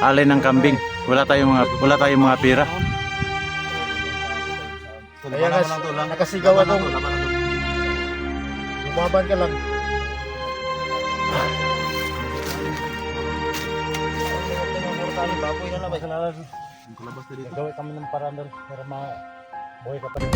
alay ng kambing. Wala tayong mga pira. Kaya nakasigaw atong lumaban ka lang. Baboy na lang, may salalan. Gawin kami ng paraan doon para mabuhay ka pa rin.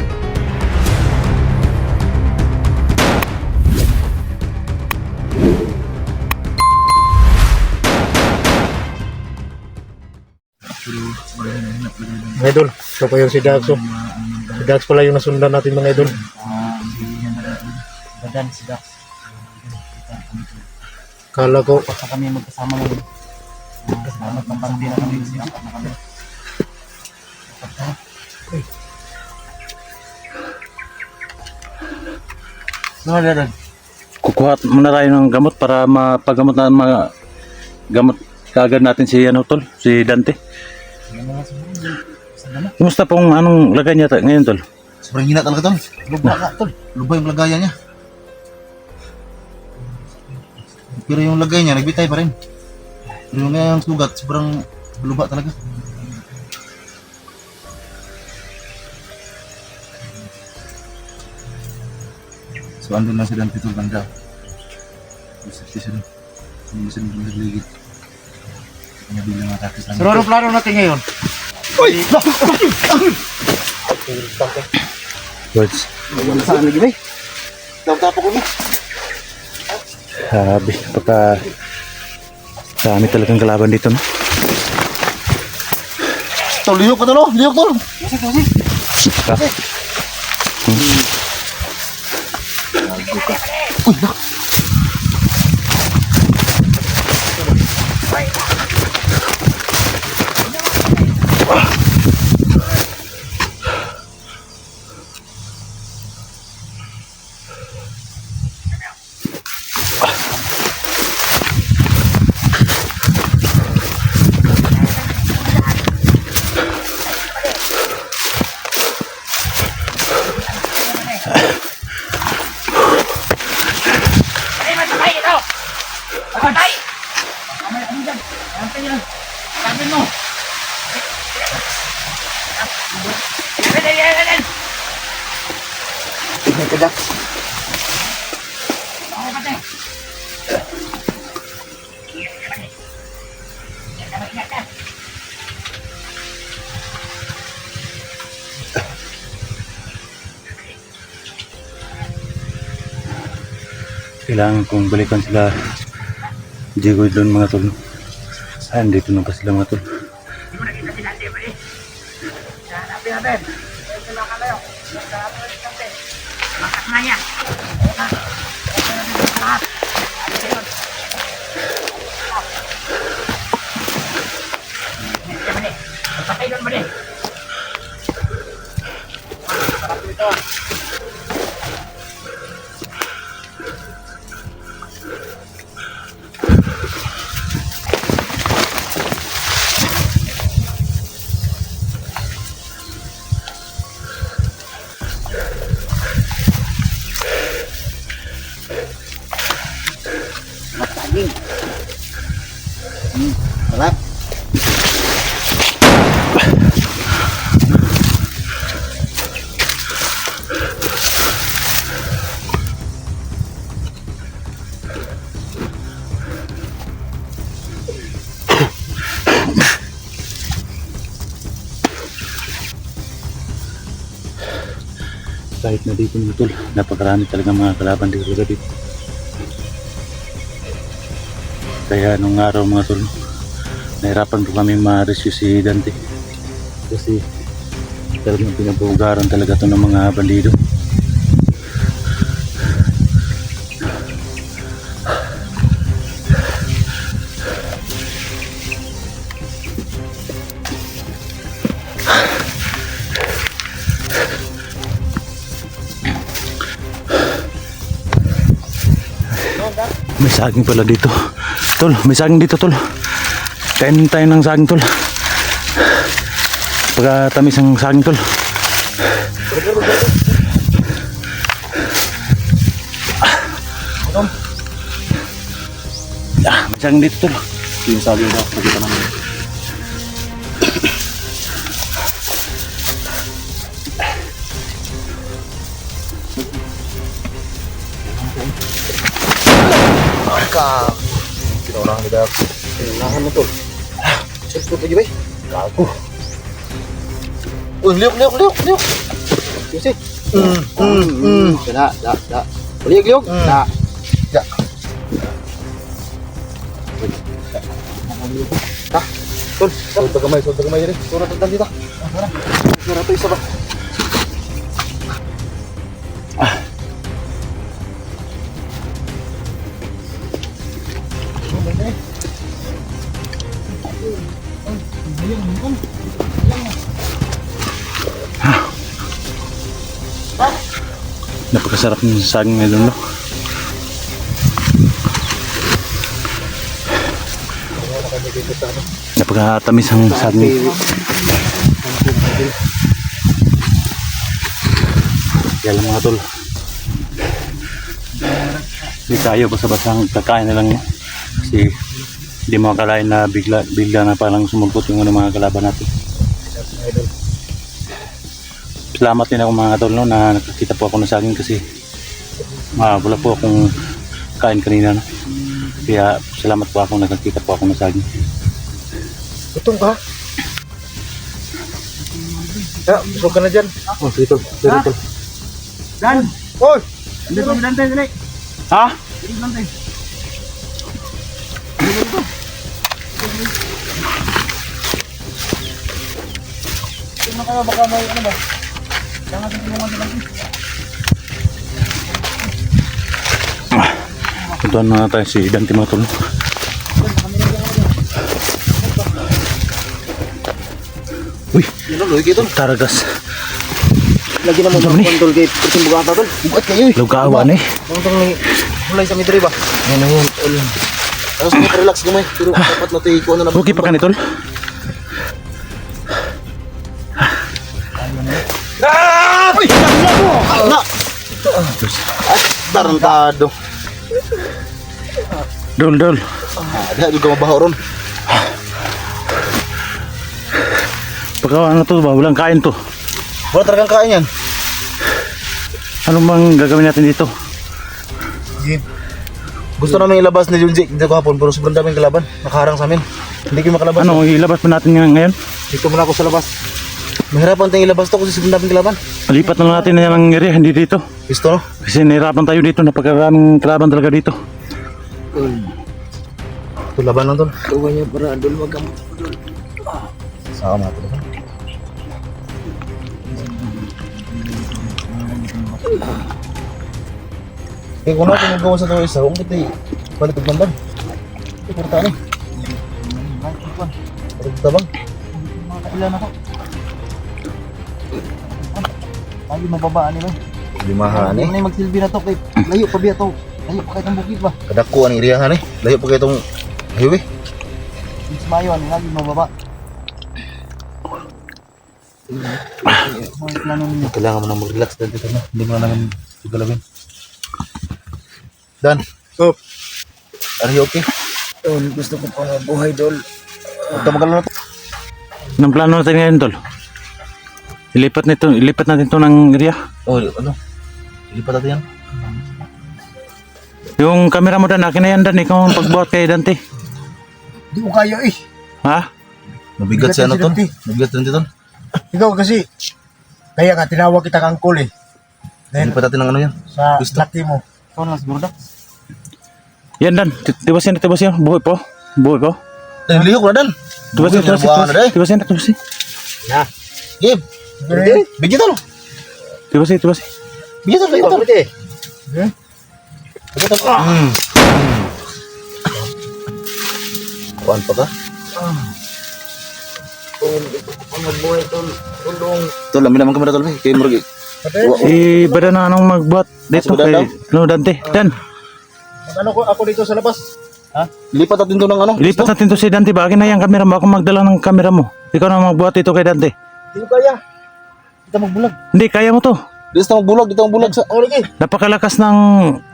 Mga idol, ito pa yung si Dax. Si Dax pala yung nasundan natin mga idol. Badan si Dax. Kala ko, Basta kami magkasama lang. Kasama kampante na kami. Apat na kami. Kukuha muna tayo ng gamot para mapagamot na gamot kaagad natin si tol, si Dante. Kumusta pong anong lagay niya ngayon tol? Sobrang hina talaga tol. Luba ka tol. Luba yung lagayan niya. Pero yung lagay niya, nagbitay pa rin. Pero yung sugat, sobrang luba talaga. So andun lang si Dante tol, banda. Bisa doon. Bisa doon nagligid. Kanya bilang matakis lang. pero anong plano natin ngayon? Words. Saan lagi ba? Tapo ko na. Sabi, dami talagang kalaban dito, no? Tol, liyok ka tol, liyok tol. Kailangan kong balikan sila Jigoy doon mga tol. Dito na pa sila mga tol. Salat. Kahit na dito mga tol, napakarami talaga mga kalaban dito. Kaya nung araw mga tol, nahirapan po kami ma-rescue si Dante kasi talagang pinabugaran talaga to ng mga bandido. May saging pala dito tol, may saging dito tol. Kainin tayo ng saging tol. Pagkatamis ng saging tol. May saging dito tol. Yung sabi daw, nakita namin. Sulpot lagi, bay. Gago. Liuk. Yusi. Da. Liuk. Da. Ya. Tah. Sulta kamay diri. Surat tentang kita. Surat itu isa ba? Napakasarap ng saging ngayon, no? Napakatamis ang saging. Kaya lang mga tol, hindi tayo basta-basta kakain na lang, no? Kasi hindi mo akalain na bigla na parang sumulpot yung mga kalaban natin. Salamat din ako mga tol, no, na nakakita po ako ng saging kasi wala po akong kain kanina, no? Kaya salamat po ako nakakita po ako ng saging. Gutom ka? Ya, busog ka na dyan. Oh, sige tol. Dan! Oy! Hindi ko binantay dali. Ha? Hindi binantay. Tingnan kayo baka may ano ba? Kaya natin tulungan sila. Puntuan na tayo si Dante mga tol. Uy! Taragas. Lagi na mo sa kontrol kay Persin Bugata tol. Bugat kayo eh. Lugawan eh. Muntang mulai sa midri ba? Yan yan. Tapos may relax gamay. Pero dapat natin ikuha na na. Okay pa ka ni tol? Uy! Na! At tarantado. Dol. Ada juga mabaho ron. Pagkawan na to ba? Walang kain to. Wala talagang kain yan. Ano bang gagawin natin dito? Gusto namin ilabas ni Junji dito kahapon pero sobrang daming kalaban. Nakaharang sa amin. Hindi ko makalabas. Ano, ilabas pa natin ngayon? Dito muna ako sa labas. Mahirapan tayong ilabas to kasi sobrang daming kalaban. Lipat na lang natin na yung area, hindi dito. Gusto no? Kasi nahirapan tayo dito, napakaraming kalaban talaga dito. Ito laban lang tol. Tuwa niya para dul magamot. Sama ito. Eh kung natin magawa sa tayo isa, kung kita balitog ng ban. Ito porta ni. Balitog tabang. Mga kailan ako. Lagi mababaan nila. Limahan Ano yung magsilbi na to kay layo pa biya to. Layo pa kahit ang bukid ba. Kadako ang iriyahan eh. Layo pa kayo itong highway. Mas mayon, lagi mababa. Mga plano ninyo. Kailangan mo na mag-relax dahil dito na. Hindi mo na namin galawin. Dan. Oh. Are you okay? Gusto ko pa buhay dol. Huwag ka magalala na to. Anong plano natin ngayon, tol? Ilipat natin ito ng area. Oh, ano? Ilipat natin yan. Yung camera mo Dan, akin na yan Dan, ikaw ang pagbuhat kay Dante. Di ko kaya eh. Ha? Mabigat si ano to? Mabigat din dito. Ikaw kasi, kaya nga tinawag kita kang cool eh. Ilipat natin ng ano yan. Sa Gusto. laki mo. Ikaw na siguro da. Yan Dan, tibasin. Buhay po. Lihok na Dan. Tibasin. Na. Give. Bigyan tol. Tibasin. Bigyan tol. Bigyan tol. Eh? Bigyan tol. Kuhaan pa ka? Ang magbuhay tol. Tulong. Tol, amin naman kamera tol. Kaya murag. Eh, bada na anong magbuhat dito Mas kay Dante. Dan, Ano ko ako dito sa labas? Ha? Lipat natin to ng ano? ilipat natin to si Dante. Bagay na yung camera mo. Ako magdala ng camera mo. Ikaw na magbuhat dito kay Dante. Di ko kaya. Kita magbulag. Hindi, kaya mo to. Dito ang bulag sa. Oh, lagi. Napakalakas ng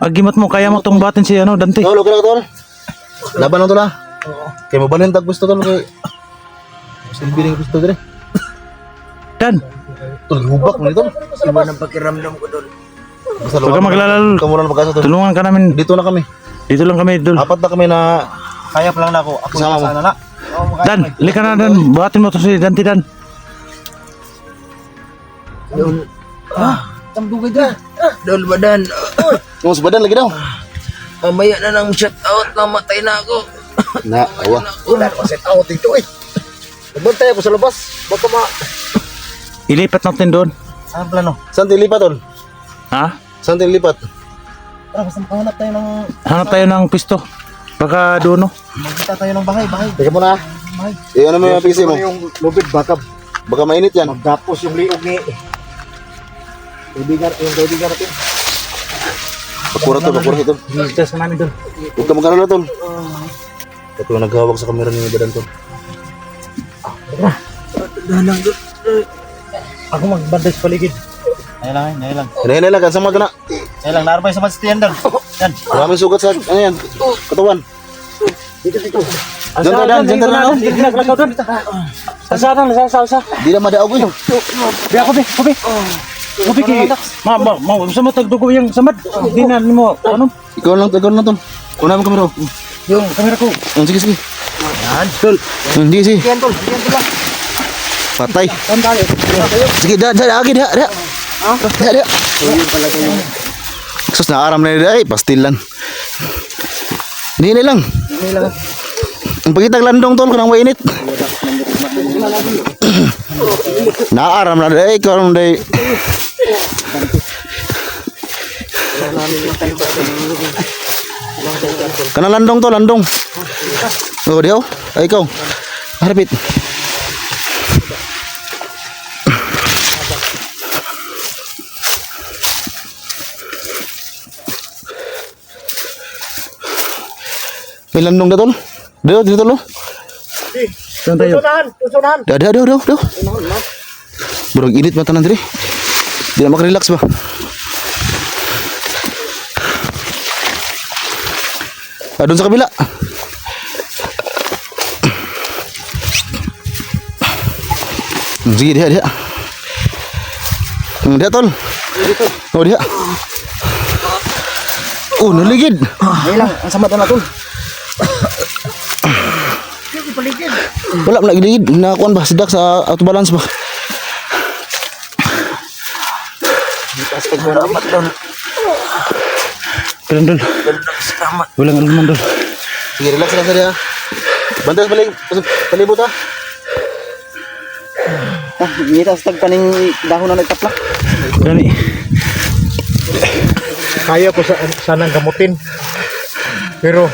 agimat mo. Kaya mo tong buhatin si Dante. Tol, okay na tol. Laban lang tol ha. Kaya mabalin tag gusto tol kay. Silbi rin gusto dire. Dan, Tol, hubak mo nito. Iba ng pakiramdam ko dol. Basta huwag ka maglalal. Kamu lang pagkasa tol. Tulungan ka namin. Dito na kami. Dito lang kami, Dol. Apat na kami na Kaya pa lang na ako. Ako Kasama mo. sana na. Dan, lika na Dan. Buhatin mo to si Dante Dan. Tambugay dyan. Dol badan. Yung sa badan lagi daw. Mamaya na nang shout out, namatay na ako. Na, awa. Wala naman sa tao dito eh. Nagbantay ako sa labas. Baka Ilipat natin doon. Saan plano? Saan tayo lipat, tol? Ha? Saan tayo lipat? Tara, basta makahanap tayo ng... Hanap tayo ng pisto. Baka doon, no? Magkita tayo ng bahay. Teka muna. Ano mo yung PC mo? Yung lubid, baka Baka mainit yan. magdapos yung liog ni... Kaibigan natin. Bakura ito. Test na namin doon. Huwag ka magkano tol. Ito yung naghawak sa camera ni badan, tol. Dalang dol. Ako magbantay sa paligid. Ayun lang. Hinay lang, kansang mga na. Ayun lang, naarbay sa matstiyan doon. Yan. Maraming sugat sa, ano yan, katawan. Dito. Dan, dyan ka na, no? Naglakaw doon. Salsa. Di na madaog yun. Bi ako, Bi. Kopi ki. Sa mo tagdugo yung samad. Di na mo, ano? Ikaw lang, tol. Una mo kamera. Yung kamera ko. Sige. Tol. Hindi, sige. Yan tol lang. Patay. Saan tayo? Sige, agi, da. Sus, naaram na nila, pastilan. Hindi lang. Ang pagkitag landong, tol, kanang mainit. Naaram na nila, ikaw na nila. Kanang landong, tol, landong. Oh, diyo. Ay, ikaw. Harapit. May landong na, tol. Dito, tol. Saan tayo? Tusunahan. Dah. Burang init mata nanti. Di na makarelax ba? Doon sa kabila. Sige, dia. Dia, tol. Oh, dia. Oh, naligid. Ayun lang, ang samad na tol. Wala na ligid. Nakuan ba? Sidak sa auto balance ba? Kailan doon? Walang alaman doon. Sige, relax lang dia. Bantas balik. Palibot ha. Ngita sa tagpaning dahon na nagtaplak. Gani. Kaya ko sanang gamutin. Pero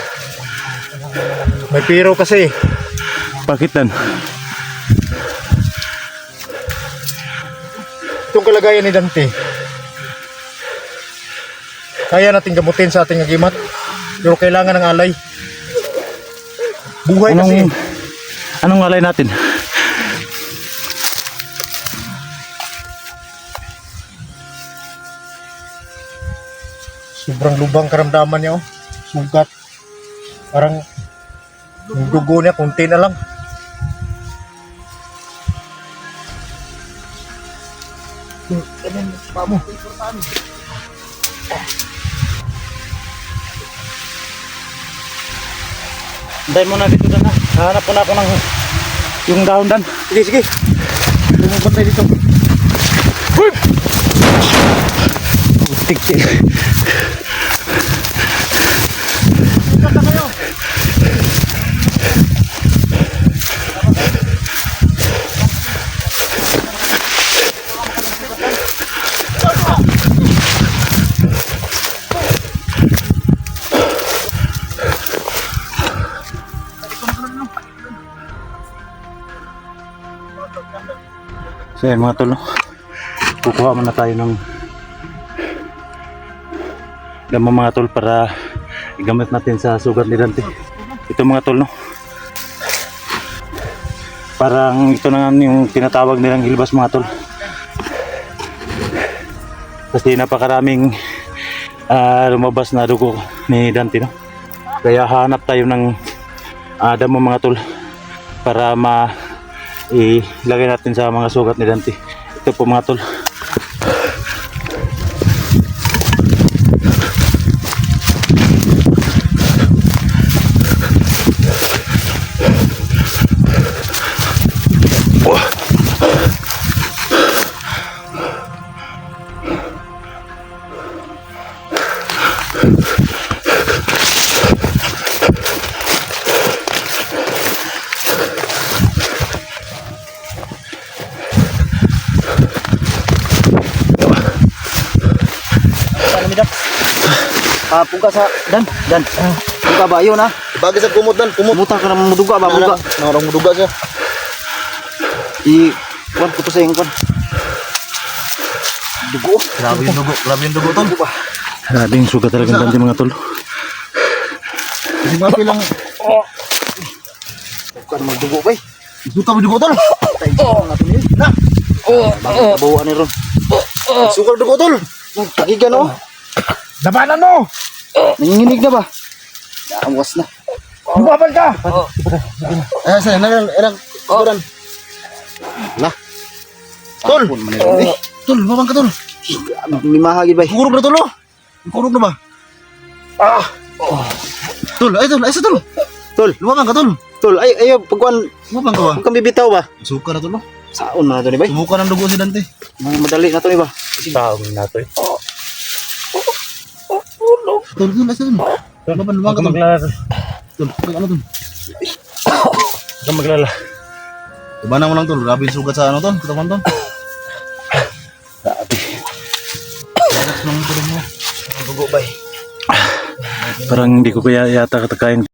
may pero kasi. Pakitan. Itong kalagayan ni Dante. Kaya natin gamutin sa ating agimat. Pero kailangan ng alay. Buhay kasi. Anong alay natin? Sobrang lubang karamdaman niya oh. Sugat. Parang yung dugo niya kunti na lang. Dahil muna dito Dan ha. Hanap ko na ako ng yung dahon Dan. Sige. Lumabot tayo dito. Putik siya. So yan mga tol, no? Kukuha muna tayo ng damo mga tol para igamit natin sa sugat ni Dante. Ito mga tol, no? Parang ito na nga yung tinatawag nilang hilbas mga tol. Kasi napakaraming lumabas na dugo ni Dante, no? Kaya hanap tayo ng damo mga tol para ilagay natin sa mga sugat ni Dante. Ito po mga tol. Papuga sa Dan. Buka ba yun ha? Bagay sa kumot dan, kumot. Muta ka naman muduga ba? Muduga. Narong muduga siya. Kuan ko to sa yung kuan. Dugo. Grabe yung dugo tol. Grabing sugat talaga ng Dante mga tol. Hindi ba pilang Bukan magdugo ba? suka mo dugo tol? Bawaan ni Ron. Suka dugo tol. Tagigan oh. Labanan mo. Nanginginig na ba? Naawas na. Bumabal ka. Sa nang kuran. Lah. Tol. Tol, babang ka tol. Mimahagi ba? Kurog na tol. Oh. Kurog na ba? Tol, ay tol, ay sa tol. Tol, Lumabang ka tol. tol, ayo pagkuan. Lumabang ka ba? Huwag kang bibitaw ba? Suka na tol. Oh. Saon man na to ni bay? Sumuka ng dugo si Dante. Madali na to ni ba? Taong na to eh. Tol, tol, ay sa tol. Lumabang ka tol. Tol, ano tol? Huwag kang maglala. Ibanan mo lang tol. Grabe yung sugat sa ano tol. Katawan tol. Dugo bay. Parang hindi ko kaya yata katakain